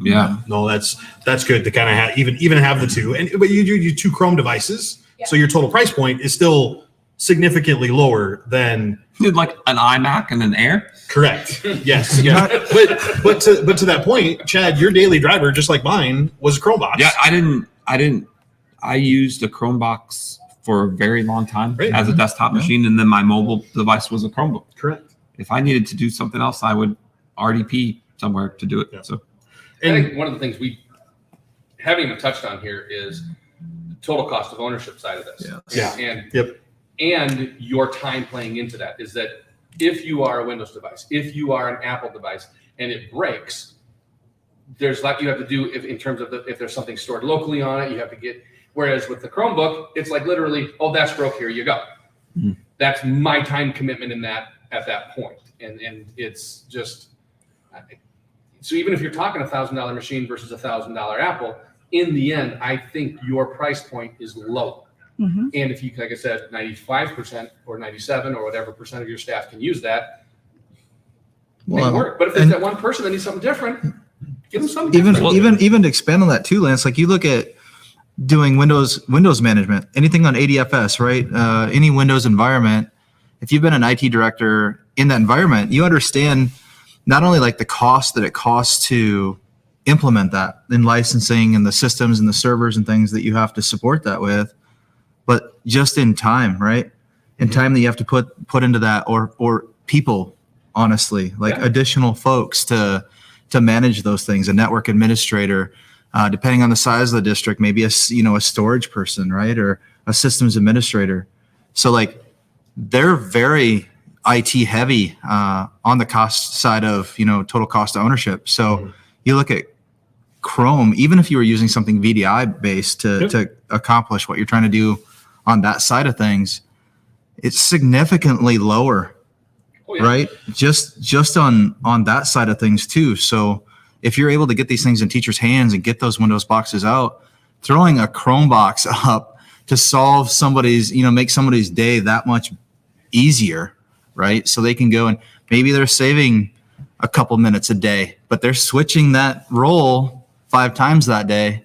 Yeah. No, that's good to kind of have even have the two. But you do two Chrome devices, so your total price point is still significantly lower than Like an iMac and an Air. Correct. Yes. But to that point, Chad, your daily driver, just like mine, was a Chromebox. Yeah, I used a Chromebox for a very long time as a desktop machine, and then my mobile device was a Chromebook. Correct. If I needed to do something else, I would RDP somewhere to do it. Yeah. So, I think one of the things we haven't even touched on here is the total cost of ownership side of this. Yeah. And your time playing into that is that If you are a Windows device, if you are an Apple device, and it breaks, there's like you have to do in terms of if there's something stored locally on it, you have to get. Whereas with the Chromebook, it's like literally, oh, that's broke. Here you go. Mm-hmm. That's my time commitment in that at that point, and it's just. So even if you're talking $1,000 machine versus $1,000 Apple, in the end, I think your price point is lower. Mm-hmm. And if you, like I said, 95% or 97 or whatever percent of your staff can use that, make it work. But if there's that one person that needs something different, give them something different. Even to expand on that too, Lance, like you look at doing Windows management, anything on ADFS, right? Any Windows environment, if you've been an IT director in that environment, you understand not only like the cost that it costs to implement that in licensing and the systems and the servers and things that you have to support that with, but just in time, right? In time that you have to put into that, or people, honestly, like additional folks to manage those things, a network administrator, depending on the size of the district, maybe a storage person, right? Or a systems administrator. So like they're very IT heavy on the cost side of, total cost of ownership. So you look at Chrome, even if you were using something VDI based to accomplish what you're trying to do on that side of things, it's significantly lower, right? Just on that side of things too. So if you're able to get these things in teachers' hands and get those Windows boxes out, throwing a Chrome box up to solve somebody's, make somebody's day that much easier, right? So they can go and maybe they're saving a couple minutes a day, but they're switching that role 5 times that day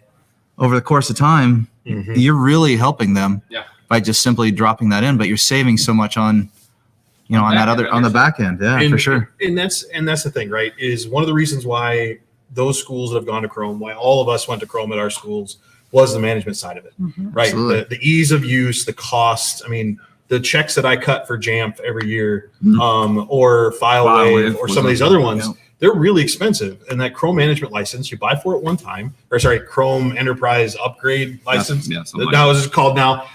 over the course of time. Mm-hmm. You're really helping them by just simply dropping that in, but you're saving so much on the back end. Yeah, for sure. And that's the thing, right? Is one of the reasons why those schools that have gone to Chrome, why all of us went to Chrome at our schools, was the management side of it, right? The ease of use, the cost. I mean, the checks that I cut for Jamf every year, or FileWave, or some of these other ones, they're really expensive. And that Chrome management license, you buy for it one time, Chrome Enterprise Upgrade license. That was called now.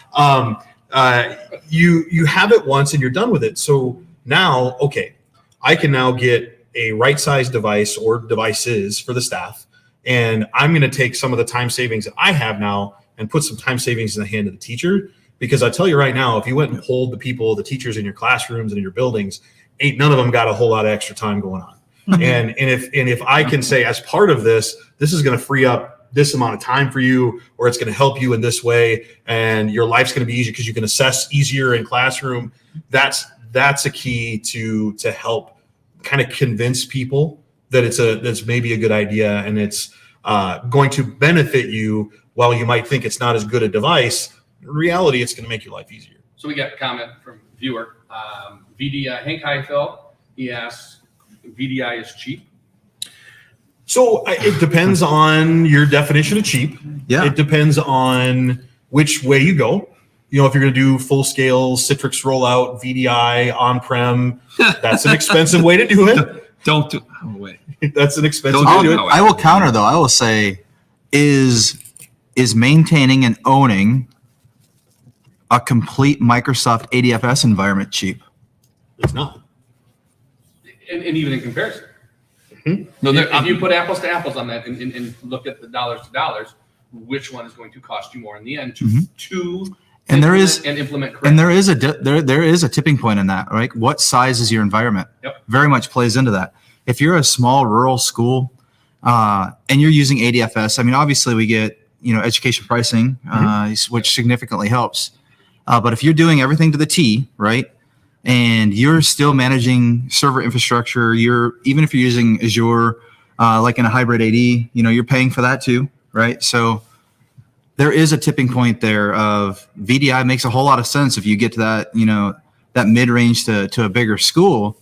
You have it once and you're done with it. So now, I can now get a right-sized device or devices for the staff, and I'm going to take some of the time savings that I have now and put some time savings in the hand of the teacher. Because I tell you right now, if you went and polled the teachers in your classrooms and in your buildings, none of them got a whole lot of extra time going on. Mm-hmm. And if I can say, as part of this is going to free up this amount of time for you, or it's going to help you in this way, and your life's going to be easier because you can assess easier in classroom. That's a key to help kind of convince people that that's maybe a good idea, and it's going to benefit you. While you might think it's not as good a device, in reality, it's going to make your life easier. So we got a comment from a viewer, VDI Hank Heifel. He asks, VDI is cheap? So it depends on your definition of cheap. Yeah. It depends on which way you go. If you're going to do full scale Citrix rollout, VDI on-prem, that's an expensive way to do it. Don't do it. Oh, wait. That's an expensive way to do it. I will counter though. I will say, is maintaining and owning a complete Microsoft ADFS environment cheap? It's not. And even in comparison. Mm-hmm. No, if you put apples to apples on that and look at the dollars to dollars, which one is going to cost you more in the end to and there is implement correctly? And there is a tipping point in that, right? What size is your environment? Yep. Very much plays into that. If you're a small rural school and you're using ADFS, I mean, obviously we get education pricing, which significantly helps. But if you're doing everything to the T, right, and you're still managing server infrastructure, even if you're using Azure, like in a hybrid AD, you're paying for that too, right? So there is a tipping point there of VDI makes a whole lot of sense if you get to that, that mid-range to a bigger school,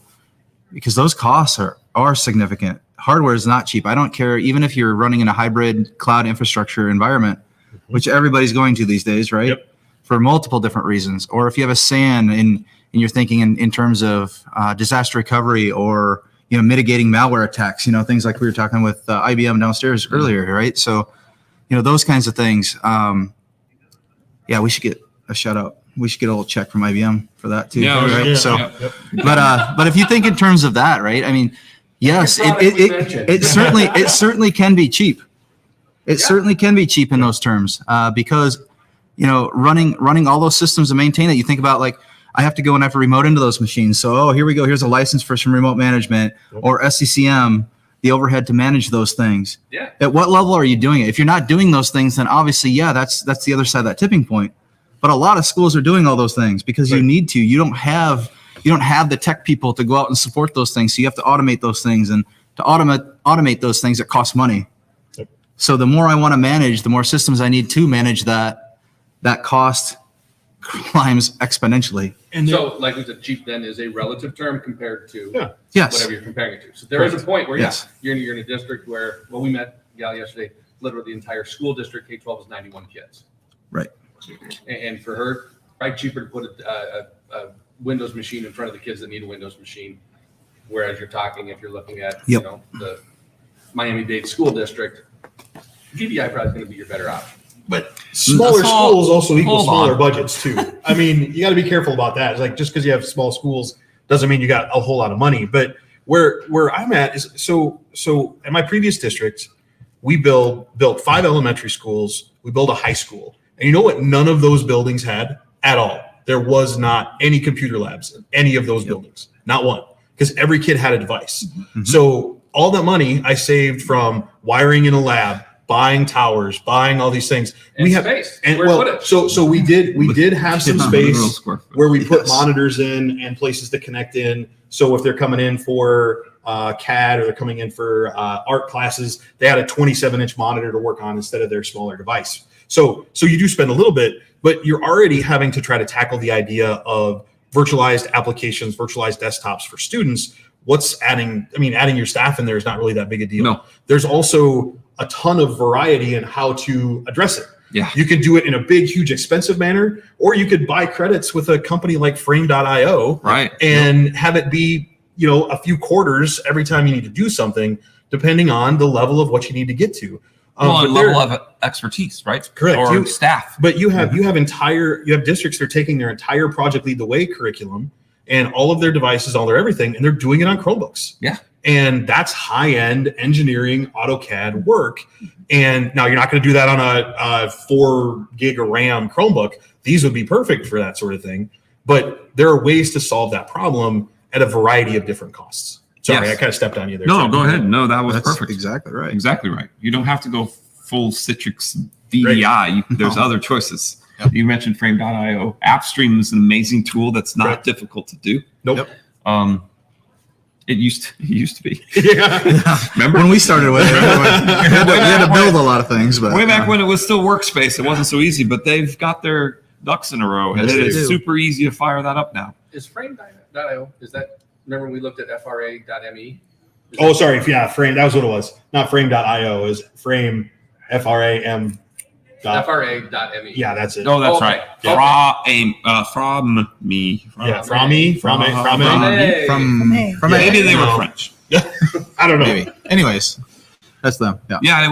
because those costs are significant. Hardware is not cheap. I don't care, even if you're running in a hybrid cloud infrastructure environment, which everybody's going to these days, right? Yep. For multiple different reasons. Or if you have a SAN and you're thinking in terms of disaster recovery or mitigating malware attacks, things like we were talking with IBM downstairs earlier, right? So, those kinds of things. We should get a shout out. we should get a little check from IBM for that too. Yeah, right? Yeah. So, Yep. but if you think in terms of that, right? I mean, yes, Every product we mentioned. it certainly can be cheap. It certainly can be cheap in those terms because, running all those systems and maintain it. You think about like, I have to go and I have to remote into those machines. So, here we go. Here's a license for some remote management or SCCM, the overhead to manage those things. Yeah. At what level are you doing it? If you're not doing those things, then obviously, that's the other side of that tipping point. But a lot of schools are doing all those things because you need to. You don't have the tech people to go out and support those things. So you have to automate those things, and to automate those things, it costs money. Yep. So the more I want to manage, the more systems I need to manage that cost climbs exponentially. And So, like we said, cheap then is a relative term compared to Yes. whatever you're comparing it to. So there is a point where, Yes. you're in a district where, we met Gal yesterday, literally the entire school district, K-12 is 91 kids. Right. And for her, probably cheaper to put a Windows machine in front of the kids that need a Windows machine. Whereas you're talking, if you're looking at, Yep. the Miami-Dade school district, GDI probably is going to be your better option. But smaller schools also equal hold smaller on. budgets too. I mean, you got to be careful about that. It's like just because you have small schools doesn't mean you got a whole lot of money. But where I'm at is so in my previous district, we built 5 elementary schools. We built a high school, and you know what? None of those buildings had at all. There was not any computer labs in any of those buildings, not one, because every kid had a device. Mm-hmm. So all that money I saved from wiring in a lab, buying towers, buying all these things. And space, and square footage. so we did have some space where we put Yes. monitors in and places to connect in. So if they're coming in for CAD or they're coming in for art classes, they had a 27-inch monitor to work on instead of their smaller device. So you do spend a little bit, but you're already having to try to tackle the idea of virtualized applications, virtualized desktops for students. Adding your staff in there is not really that big a deal. No. There's also a ton of variety in how to address it. Yeah. You could do it in a big, huge, expensive manner, or you could buy credits with a company like Frame.io Right. and have it be, a few quarters every time you need to do something, depending on the level of what you need to get to. Well, but level of expertise, right? Correct. Or staff. But you have districts that are taking their entire Project Lead the Way curriculum and all of their devices, all their everything, and they're doing it on Chromebooks. Yeah. And that's high-end engineering AutoCAD work. And now you're not going to do that on a 4 gig of RAM Chromebook. These would be perfect for that sort of thing. But there are ways to solve that problem at a variety of different costs. Sorry, Yes. I kind of stepped on you there. No, go ahead. No, that was That's perfect. exactly right. Exactly right. You don't have to go full Citrix VDI. There's No. other choices. Yep. You mentioned Frame.io. AppStream is an amazing tool that's not Right. difficult to do. Nope. It used to be. Yeah. Remember When we started with it, we had to build a lot of things, but way back when it was still Workspace, it wasn't so easy. But they've got their ducks in a row, and Yes, it they is do. super easy to fire that up now. Is Frame.io, remember when we looked at FRA.me? Oh, sorry. Yeah, Frame. That was what it was. Not Frame.io. It was Frame, FRAM. FRA.me. Yeah, that's it. Oh, that's Okay. right. Okay. From me. Yeah, from me. From Maybe they were No. French. I don't know. maybe. Anyways, that's them. Yeah. Yeah, it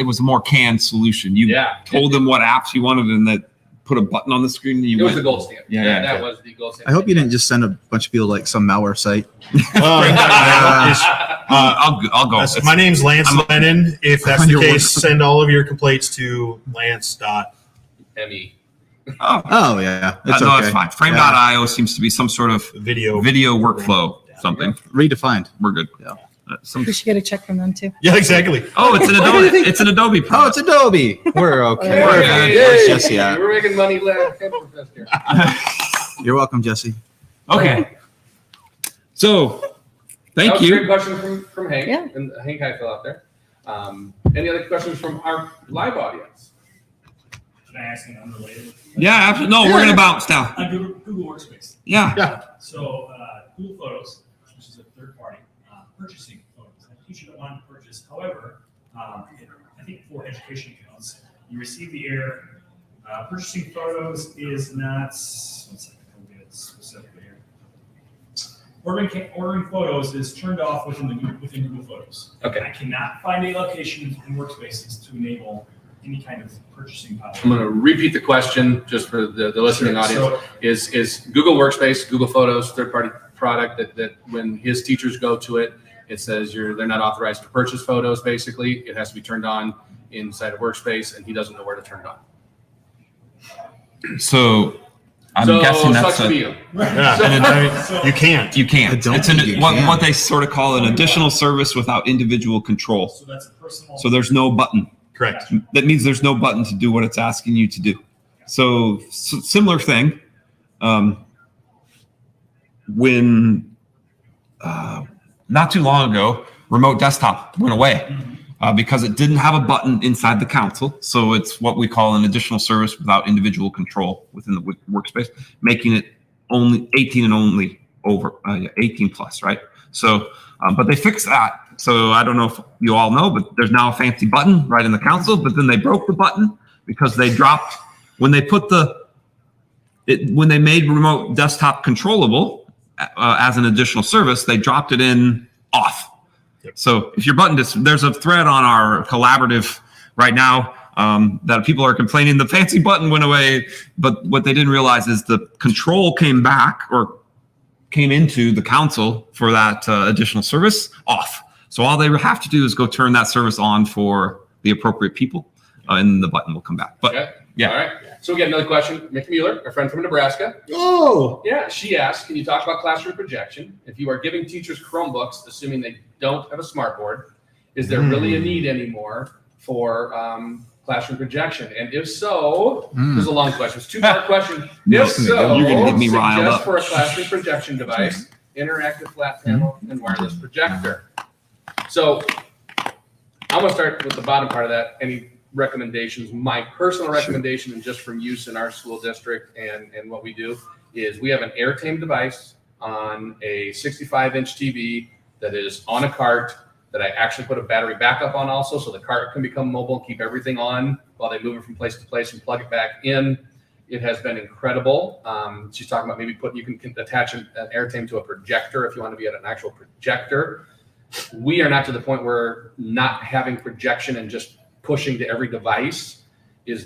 was a more canned solution. You told them what apps you wanted, and that put a button on the screen. And you It was went. the gold standard. Yeah. That was the gold standard. I hope you didn't just send a bunch of people like some malware site. I'll go. That's- my name's Lance Lennon. If that's On the your case, work. send all of your complaints to Lance. ME. Oh yeah, no, that's fine. Frame.io seems to be some sort of Video. workflow, something. Redefined. We're good. Yeah. We should get a check from them too. Yeah, exactly. Oh, it's an Adobe. It's an Adobe Oh, product. it's Adobe. We're okay. We're Good. Yay. Where's Jesse at? We're making money left. Here. You're welcome, Jesse. Okay. So, That thank was a great you. question from Hank. Yeah. And Hank Highfill out there. Any other questions from our live audience? Can I ask an unrelated? Yeah, absolutely. No, we're gonna bounce now. On Google Workspace. Yeah. So Google Photos, which is a third party, purchasing photos. A teacher that wanted to purchase. However, I think for education accounts, you receive the error. Purchasing photos is not. One second, I'll get it specifically here. Ordering photos is turned off within Google Photos. Okay. I cannot find a location in Workspaces to enable any kind of purchasing power. I'm going to repeat the question just for the listening audience. Is Google Workspace, Google Photos, third-party product that when his teachers go to it, it says they're not authorized to purchase photos, basically. It has to be turned on inside of Workspace, and he doesn't know where to turn it on. So I'm guessing that's sucks to be you. You can't. you can't. I don't It's think you can. what they sort of call an additional service without individual control. So that's a personal. So there's no button. Correct. That means there's no button to do what it's asking you to do. So similar thing. When not too long ago, remote desktop went away because it didn't have a button inside the console. So it's what we call an additional service without individual control within the workspace, making it only 18 and only over 18 plus, right? So, but they fixed that. So I don't know if you all know, but there's now a fancy button right in the console, but then they broke the button because they dropped, when they put when they made remote desktop controllable as an additional service, they dropped it in off. Yep. So if your button, there's a thread on our collaborative right now that people are complaining the fancy button went away, but what they didn't realize is the control came back or came into the console for that additional service off. So all they have to do is go turn that service on for the appropriate people, and the button will come back. But Okay. yeah. All right. So we got another question. Mick Mueller, our friend from Nebraska. Oh. Yeah, she asked, can you talk about classroom projection? If you are giving teachers Chromebooks, assuming they don't have a smart board, is there really a need anymore for classroom projection? And if so, this is a long question. It's a two-part question. If so, You're gonna get me riled suggest up. for a classroom projection device, interactive flat panel, and wireless projector. So I'm going to start with the bottom part of that. Any recommendations? My personal recommendation, and just from use in our school district and what we do, is we have an airtame device on a 65-inch TV that is on a cart that I actually put a battery backup on also, so the cart can become mobile and keep everything on while they move it from place to place and plug it back in. It has been incredible. She's talking about maybe you can attach an airtame to a projector if you want to be at an actual projector. We are not to the point where not having projection and just pushing to every device is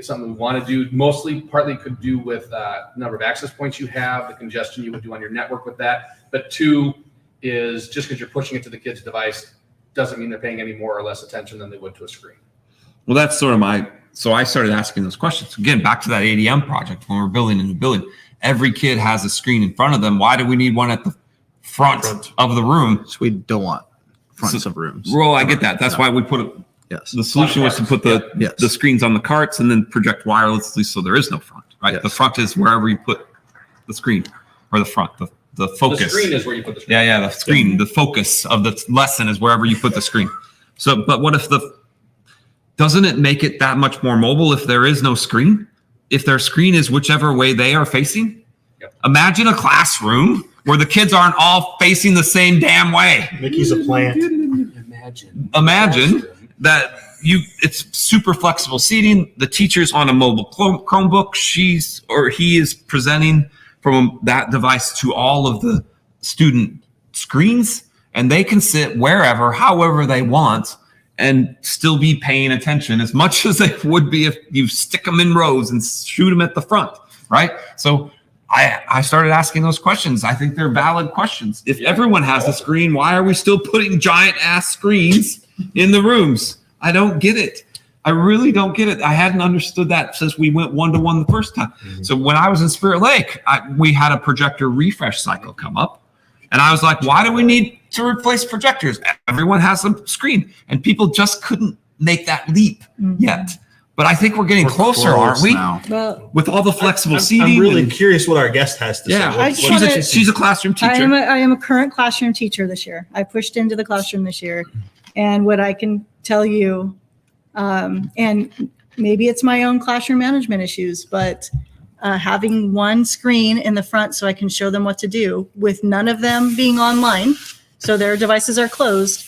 something we want to do. Mostly, partly could do with number of access points you have, the congestion you would do on your network with that. But two is just because you're pushing it to the kid's device doesn't mean they're paying any more or less attention than they would to a screen. Well, that's sort of so I started asking those questions. Again, back to that ADM project when we're building a new building. Every kid has a screen in front of them. Why do we need one at the front of the room? So we don't want fronts of rooms. Well, I get that. That's why we put it. Yes. The solution was to put Yes. the screens on the carts and then project wirelessly, so there is no front, right? Yes. The front is wherever you put the screen, or the front, the focus. The screen is where you put the screen. Yeah, the screen, the focus of the lesson is wherever you put the screen. So, but what if doesn't it make it that much more mobile if there is no screen? If their screen is whichever way they are facing? Yep. Imagine a classroom where the kids aren't all facing the same damn way. Mickey's a plant. Imagine that it's super flexible seating. The teacher's on a mobile Chromebook. He is presenting from that device to all of the student screens, and they can sit wherever, however they want, and still be paying attention as much as they would be if you stick them in rows and shoot them at the front, right? So I started asking those questions. I think they're valid questions. If everyone has a screen, why are we still putting giant ass screens in the rooms? I don't get it. I really don't get it. I hadn't understood that since we went one-to-one the first time. Mm-hmm. So when I was in Spirit Lake, we had a projector refresh cycle come up. And I was like, why do we need to replace projectors? Everyone has a screen. And people just couldn't make that leap yet. But I think we're getting closer, aren't we? Now. Well, With all the flexible seating. I'm really curious what our guest has to Yeah, say. she's a classroom teacher. I am a current classroom teacher this year. I pushed into the classroom this year. And what I can tell you, and maybe it's my own classroom management issues, but having one screen in the front so I can show them what to do with none of them being online, so their devices are closed,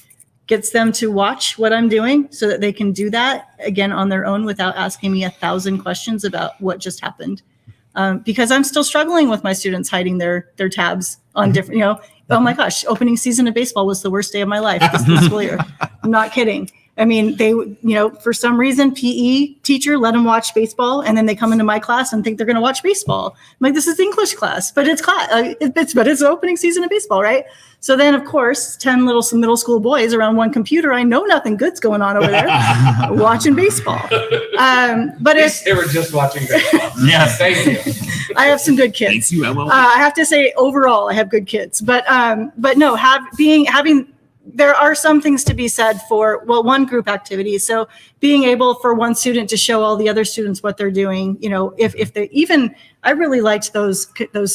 gets them to watch what I'm doing so that they can do that again on their own without asking me 1,000 questions about what just happened. Because I'm still struggling with my students hiding their tabs on different, oh my gosh, opening season of baseball was the worst day of my life this school year. I'm not kidding. I mean, they, for some reason, PE teacher let them watch baseball, and then they come into my class and think they're going to watch baseball. I'm like, this is English class, but it's the opening season of baseball, right? So then, of course, 10 some middle school boys around one computer. I know nothing good's going on over there, watching baseball. But They were just watching baseball. Yes. Thank you. I have some good kids. Thanks, you, Emma. I have to say, overall, I have good kids. But no, having there are some things to be said for, well, one, group activities. So being able for one student to show all the other students what they're doing, if they even, I really liked those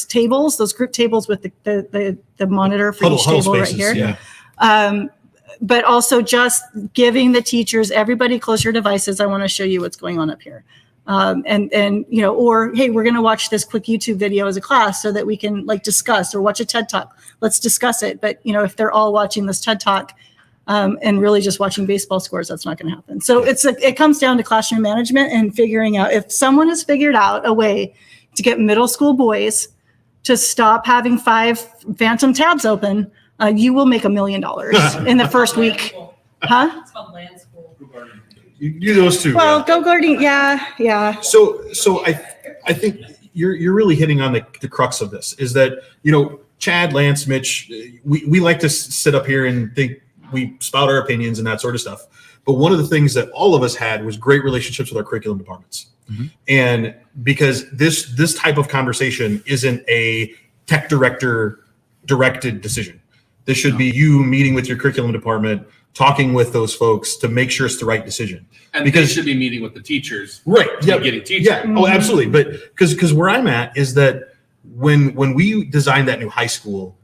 tables, those group tables with the monitor for each table spaces, right here. yeah. But also just giving the teachers, everybody close your devices. I want to show you what's going on up here. Or, hey, we're going to watch this quick YouTube video as a class so that we can discuss, or watch a TED Talk. Let's discuss it. But, if they're all watching this TED Talk and really just watching baseball scores, that's not going to happen. So it comes down to classroom management and figuring out, if someone has figured out a way to get middle school boys to stop having 5 phantom tabs open, you will make $1 million in the first week. Huh? It's called land school. You do those two. Well, yeah. go Guardian. Yeah. So I think you're really hitting on the crux of this, is that, Chad, Lance, Mitch, we like to sit up here and think we spout our opinions and that sort of stuff. But one of the things that all of us had was great relationships with our curriculum departments. Mm-hmm. And because this type of conversation isn't a tech director directed decision. This should be you meeting with your curriculum department, talking with those folks to make sure it's the right decision. And because they should be meeting with the teachers. Right. Yeah. Getting teachers. Yeah. Oh, absolutely. But because where I'm at is that when we designed that new high school,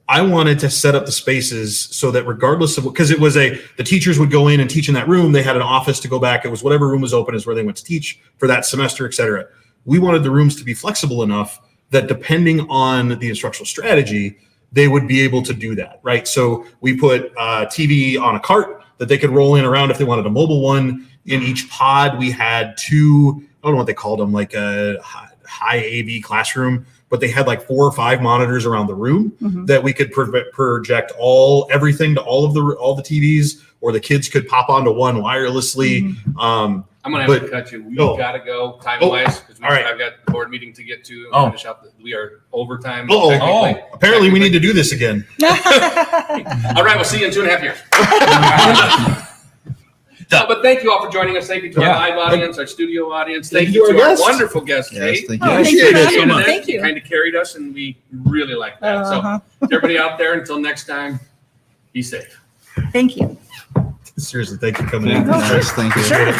I wanted to set up the spaces so that regardless of, because it was the teachers would go in and teach in that room. They had an office to go back. It was whatever room was open is where they went to teach for that semester, et cetera. We wanted the rooms to be flexible enough that depending on the instructional strategy, they would be able to do that, right? So we put TV on a cart that they could roll in around if they wanted a mobile one. In each pod, we had 2, I don't know what they called them, like a high AV classroom, but they had 4 or 5 monitors around the room that we could project everything to all the TVs, or the kids could pop onto one wirelessly. I'm going to have to cut you. We've got to go time-wise, because I've got the board meeting to get to. Finish up. We are overtime. Apparently we need to do this again. All right, we'll see you in 2.5 years. But thank you all for joining us. Thank you to our live audience, our studio audience. Thank you to our wonderful guest, Kate. Thank you. Appreciate it so much. Thank you. Kind of carried us, and we really like that. So everybody out there, until next time, be safe. Thank you. Seriously, thank you for coming in. Yes, thank you. Sure.